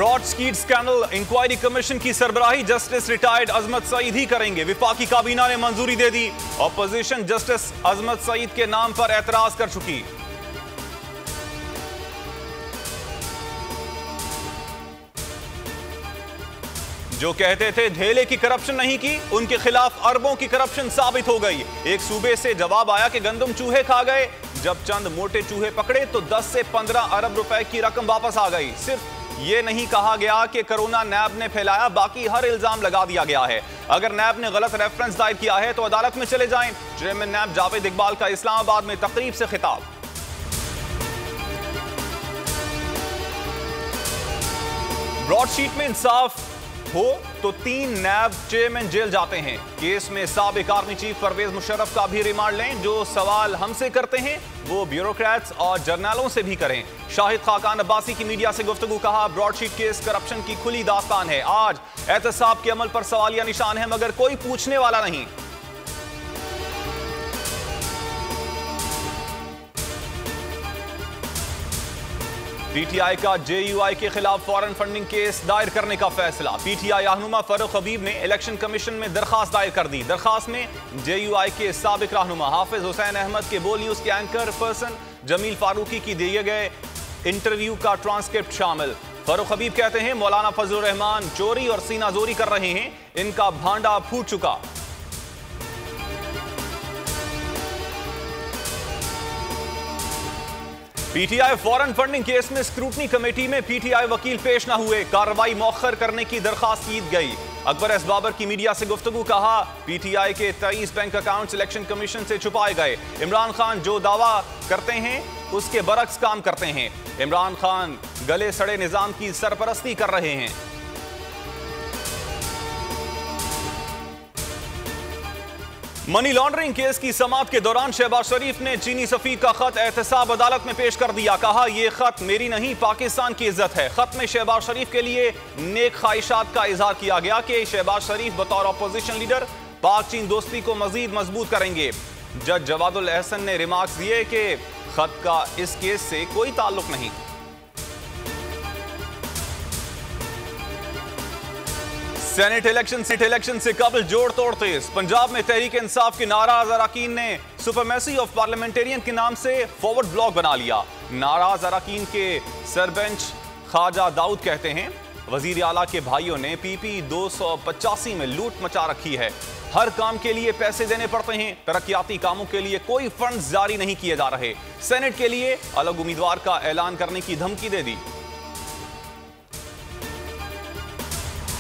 Broad skeet scandal inquiry commission की सरबराही justice retired Azmat Saeed ही करेंगे। विफाकी काबीना ने मंजूरी दे दी। ऑपोजिशन जस्टिस अजमत सईद के नाम पर एतराज कर चुकी। जो कहते थे धेले की करप्शन नहीं की, उनके खिलाफ अरबों की करप्शन साबित हो गई। एक सूबे से जवाब आया कि गंदम चूहे खा गए। जब चंद मोटे चूहे पकड़े तो 10 से 15 अरब रुपए की रकम वापस आ गई। सिर्फ यह नहीं कहा गया कि कोरोना नैब ने फैलाया, बाकी हर इल्जाम लगा दिया गया है। अगर नैब ने गलत रेफरेंस दायर किया है तो अदालत में चले जाएं। चेयरमैन नैब जावेद इकबाल का इस्लामाबाद में तकरीब से खिताब। ब्रॉडशीट में इंसाफ हो तो 3 नैब चेयरमैन जेल जाते हैं। केस में साबिक आर्मी चीफ परवेज मुशर्रफ का भी रिमांड लें। जो सवाल हमसे करते हैं वो ब्यूरोक्रेट्स और जर्नलों से भी करें। शाहिद खाकान अब्बासी की मीडिया से गुफ्तगू, कहा ब्रॉडशीट केस करप्शन की खुली दास्तान है। आज एहतसाब के अमल पर सवालिया निशान है मगर कोई पूछने वाला नहीं। पीटीआई का जेयूआई के खिलाफ फॉरेन फंडिंग केस दायर करने का फैसला। पीटीआई रहनुमा फारूक हबीब ने इलेक्शन कमीशन में दरखास्त दायर कर दी। दरखास्त में जेयूआई के साबिक रहनुमा हाफिज हुसैन अहमद के बोल न्यूज के एंकर पर्सन जमील फारूकी की दिए गए इंटरव्यू का ट्रांसक्रिप्ट शामिल। फारूक हबीब कहते हैं मौलाना फजलुर रहमान चोरी और सीनाजोरी कर रहे हैं, इनका भांडा फूट चुका। पीटीआई फॉरेन फंडिंग केस में स्क्रूटनी कमेटी में पीटीआई वकील पेश न हुए। कार्रवाई मौखर करने की दरखास्त की गई। अकबर एस बाबर की मीडिया से गुफ्तगू, कहा पीटीआई के 23 बैंक अकाउंट्स इलेक्शन कमीशन से छुपाए गए। इमरान खान जो दावा करते हैं उसके बरक्स काम करते हैं। इमरान खान गले सड़े निजाम की सरपरस्ती कर रहे हैं। मनी लॉन्ड्रिंग केस की समाअत के दौरान शहबाज शरीफ ने चीनी सफीर का खत एहतसाब अदालत में पेश कर दिया। कहा यह खत मेरी नहीं पाकिस्तान की इज्जत है। खत में शहबाज शरीफ के लिए नेक ख्वाहिशात का इजहार किया गया कि शहबाज शरीफ बतौर अपोजिशन लीडर पाक चीन दोस्ती को मजीद मजबूत करेंगे। जज जवादुल अहसन ने रिमार्क्स दिए कि खत का इस केस से कोई ताल्लुक नहीं। सेनेट इलेक्शन से कबल जोड़ तोड़ तेज। पंजाब में तहरीक इंसाफ के नाराज अरकान ने सुपरमेसी ऑफ पार्लियामेंटेरियन के नाम से फॉरवर्ड ब्लॉक बना लिया। नाराज अरकान के सरबेंच ख्वाजा दाऊद कहते हैं वजीर आला के भाइयों ने पीपी 285 में लूट मचा रखी है। हर काम के लिए पैसे देने पड़ते हैं, तरक्याती कामों के लिए कोई फंड जारी नहीं किए जा रहे। सेनेट के लिए अलग उम्मीदवार का ऐलान करने की धमकी दे दी।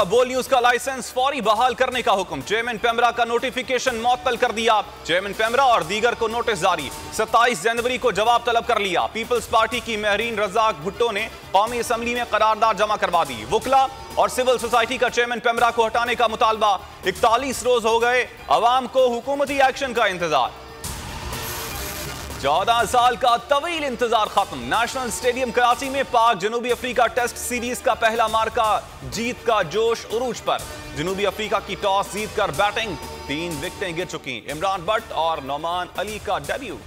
बोल न्यूज का लाइसेंस फौरी बहाल करने का हुक्म। चेयरमैन पेमरा का नोटिफिकेशन मुअत्तल कर दिया। चेयरमैन पेमरा और दीगर को नोटिस जारी। 27 जनवरी को जवाब तलब कर लिया। पीपल्स पार्टी की महरीन रजाक भुट्टो ने कौमी असम्बली में करारदाद जमा करवा दी। वुकला और सिविल सोसाइटी का चेयरमैन पेमरा को हटाने का मुतालबा। 41 रोज हो गए, अवाम को हुकूमती एक्शन का इंतजार। 14 साल का तवील इंतजार खत्म। नेशनल स्टेडियम कराची में पाक जनूबी अफ्रीका टेस्ट सीरीज का पहला मार्का, जीत का जोश उरूज पर। जनूबी अफ्रीका की टॉस जीतकर बैटिंग, 3 विकेटें गिर चुकी। इमरान बट और नौमान अली का डेब्यू।